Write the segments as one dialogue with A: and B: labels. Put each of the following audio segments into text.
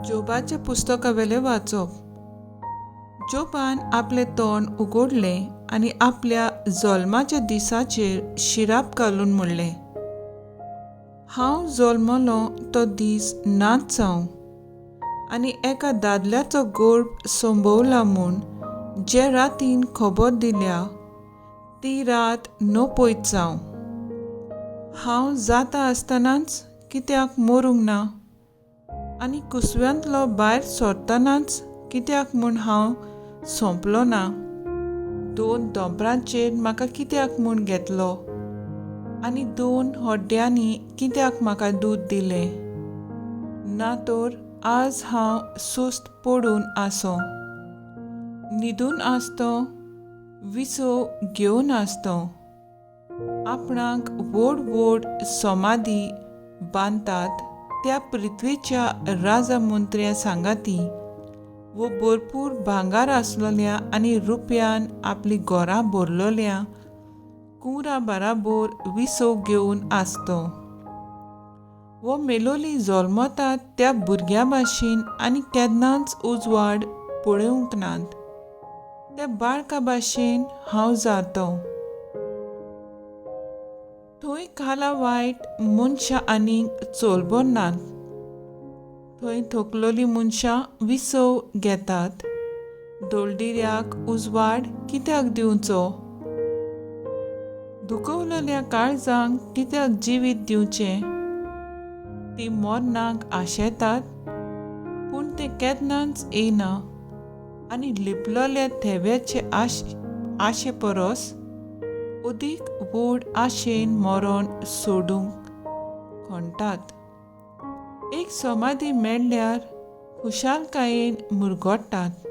A: जोबाचे पुस्तकावेले वाचप. जोबान आपले तोंड उगडले आणि आपल्या जल्माच्या दिसाचेर शिराप घालून म्हणले, हांव जल्मलो तो दीस नाच जावं आनी एका दादल्याचो गर्भ संभोवला म्हूण जे रातीन खबर दिल्या ती रात नो पयत जावं. हांव जाता आसतनाच कित्याक मरूंक ना आनी कुसव्यांतलो भायर सरतनाच कित्याक म्हूण हांव सोंपलो ना. 2 दोंपरांचेर म्हाका कित्याक म्हूण घेतलो आनी 2 हड्ड्यांनी कित्याक म्हाका दूद दिलें. ना तर आज हांव सुस्त पडून आसों, न्हिदून आसतों, विसो घेवन आसतों. आपणाक व्हड व्हड समाधी बांदतात त्या पृथ्वीच्या राजा मंत्र्या सांगाती वो भरपूर भांगार आसलोल्या आनी रुपयान आपली घरां भरलोल्या कुंरा बाराबर विसो घेवन आसतो. वो मेलोली जल्मतात त्या भुरग्या भाशेन आनी केन्नाच उजवाड पळोवंक नात. त्या बाळका भाशेन हांव जातों. थंय खाला वायट मनशां आनीक चलबोर नात. थंय थकलोली मनशां विसो घेतात. दोलडिऱ्याक उजवाड कित्याक दिवचो? दुखवलेल्या काळजांक कित्याक जिवीत दिवचें? ती मरणाक आशेतात पूण ते केन्नाच येना आनी लिपलोल्या थेव्याचे आशे परस अदीक व्हड आशेन मरण सोडूंक खणटात. एक समाधी मेळ्ळ्यार खुशालकायेन मुरगोडटात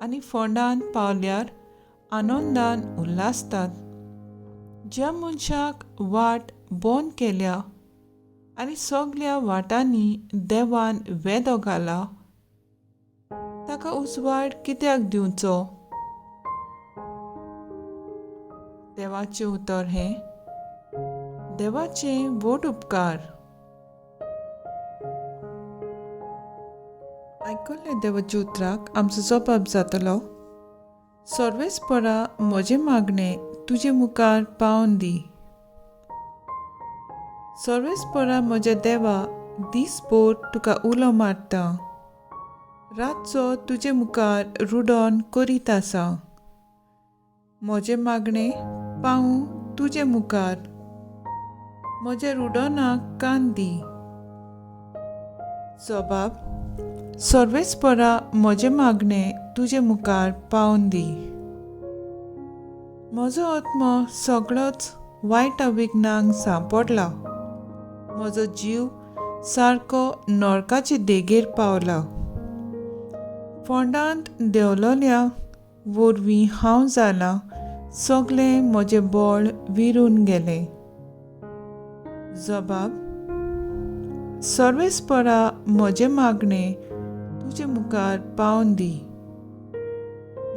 A: आनी फोंडांत पावल्यार आनंदान उल्हासतात. ज्या मनशाक वाट बंद केल्या आनी सगल्या वाटांनी देवान वेदो घाला ताका उजवाड कित्याक दिवचो? देवाचें उतर हें, देवाचें व्हड उपकार. आयकल्ल्या देवाच्या उतराक आमचो जबाब जातलो, सर्वेस्परा म्हजें मागणें तुजे मुखार पावोवन दी. सर्वेस्परा म्हज्या देवा, दिसभर तुका उलो मारता. रातचो तुजे मुखार रुडोन करीत आसा. म्हजें मागणें पावूं तुजे मुखार. म्हज्या रुडोनाक कान दी. जबाब, सर्वेस्परा म्हजें मागणें तुजे मुखार पावोवन दी. म्हजो आत्मो सगळोच वायट विघ्नांक सांपडला. म्हजो जीव सारको नरकाचे देगेर पावला. फोंडांत देंवलोल्या वरवीं हांव जालां सगळें म्हजें बळ विरून गेलें. जबाब, सर्वेस्परा म्हजें मागणें तुजे मुखार पावोवन दी.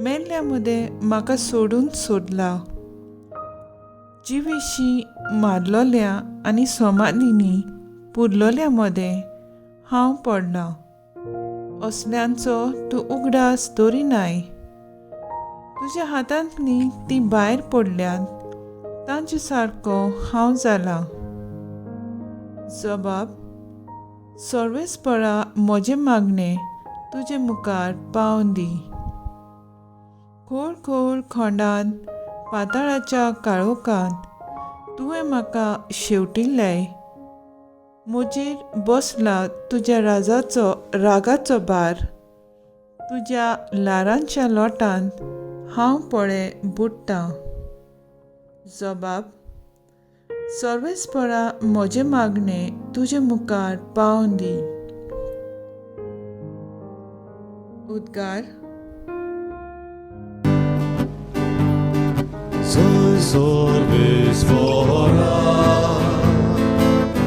A: मेल्ल्या मदें म्हाका सोडून सोदला. जिवेशीं मारलोल्या आनी समाधींनी पुरलोल्या मदें हांव पडलां. असल्यांचो तूं उगडास धरिनाय. तुज्या हातांतली ती भायर पडल्यात तांचे सारको हांव जालां. जबाब, सर्वेस्परा म्हजें मागणें तुजे मुखार पावोवन दी. खोल खोल खंडांत पाताळाच्या काळोखांत तुवें म्हाका शेवटिल्लें. म्हजेर बसला तुज्या रागाचो भार. तुज्या लारांच्या लोटांत हांव पळय बुडटां. जबाब, सर्वेस्परा म्हजें मागणें तुजे मुखार पावोवन दी. उद्गार.
B: Soy सर्वेस्परा,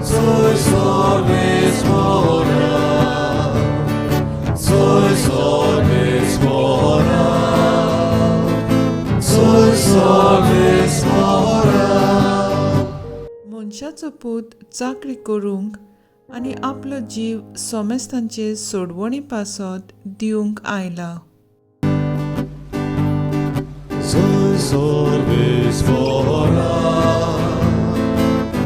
B: soy सर्वेस्परा, soy सर्वेस्परा, soy सर्वेस्परा.
A: मनशाचो पूत चाकरी करूंक आनी आपलो जीव सोमेस्तांचे सोडवणी पासत दिवंक आयला.
B: Soy solvis mora,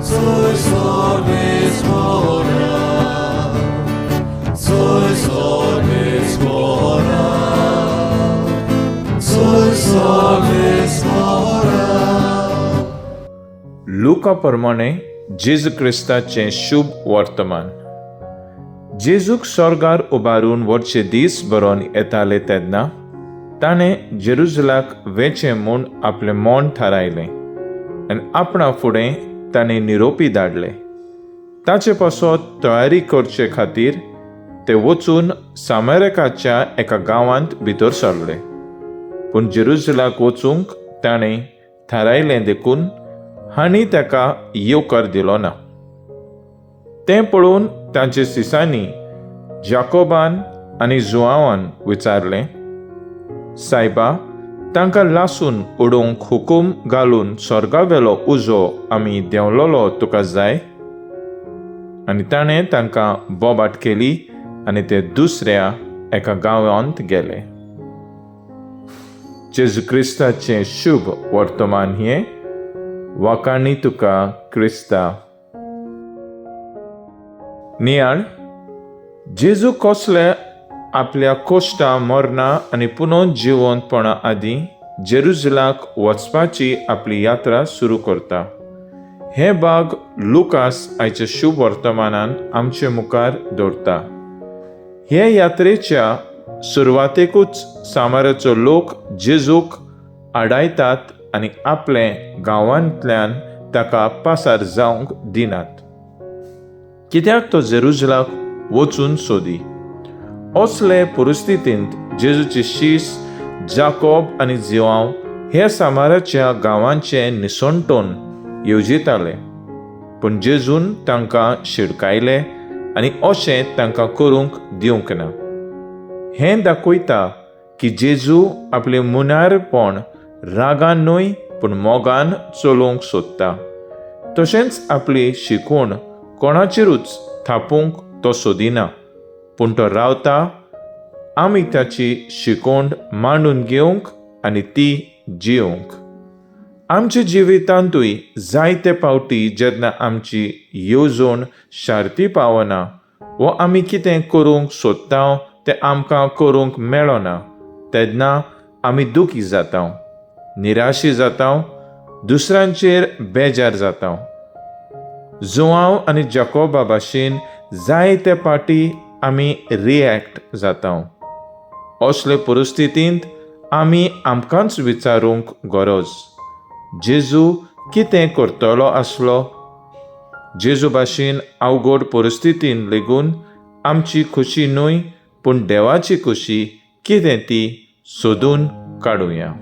B: soy solvis mora, soy solvis mora, soy solvis mora.
C: लुका प्रमाणे जेजू क्रिस्ताचें शुभ वर्तमान. जेजूक स्वर्गार उबारून वरचे दीस बरोवन येताले तेन्ना ताणें जेरुसलाक वेचें म्हूण आपलें मोन थारायलें आनी आपणा फुडें ताणें निरोपी धाडले. ताचे पासत तयारी करचे खातीर ते वचून सामरिकाच्या एका गांवांत भितर सरले. पूण जेरुसलाक वचूंक ताणें थारायलें देखून हांणी ताका येवकार दिलो ना. तें पळोवन तांचे सिसांनी जाकोबान आनी जुआवान विचारलें, सायबा, तांकां लासून उडोवंक हुकूम घालून स्वर्गावेलो उजो आमी देंवलोलो तुका जाय? आनी ताणें तांकां बोबाट केली आनी ते दुसऱ्या एका गांवांत गेले. जेजू क्रिस्ताचें शुभ वर्तमान हें वाकाणी तुका क्रिस्ता. नियाळ, जेजू कसले आपल्या कोश्टा मरणा आनी पुनर्जिवंतपणा आदीं जेरुसलाक वचपाची आपली यात्रा सुरू करता. हे भाग लुकास आयच्या शुभ वर्तमानान आमचे मुखार दवरता. हे यात्रेच्या सुरवातेकूच सामाराचो लोक जेजूक आडायतात आनी आपले गांवांतल्यान ताका पासार जावंक दिनात, कित्याक तो जेरुसलाक वचून सोदी. असले परिस्थितींत जेजूचे शीश जाकोब आनी जिवांव हे सामाराच्या गांवांचे निसणटोन येवजिताले. पूण जेजून तांकां शिडकायले आनी अशें तांकां करूंक दिवंक ना. हें दाखयता की जेजू आपलें मुनारपण रागान न्हय पूण मोगान चलोवंक सोदता. तशेंच आपली शिकवण कोणाचेरूच थापूंक तो सोदिना, पूण तो रावता आमी ताची शिकवण मांडून घेवंक आनी ती जियोंक. आमच्या जिवितांतूय जायते फावटी जेन्ना आमची येवजण शार्ती पावना वा आमी कितें करूंक सोदता तें आमकां करूंक मेळना, तेन्ना आमी दुखी जाता, निराशी जाता, दुसऱ्यांचेर बेजार जाता. जुआंव आनी जाकोबा भाशेन जायते फावटी आमी रिएक्ट जाता. असले परिस्थितींत आमी आमकांच विचारूंक गरज, जेजू कितें करतलो आसलो? जेजू भाशेन अवघड परिस्थितीन लेगून आमची खुशी न्हय पूण देवाची खुशी कितें ती सोदून काडुया.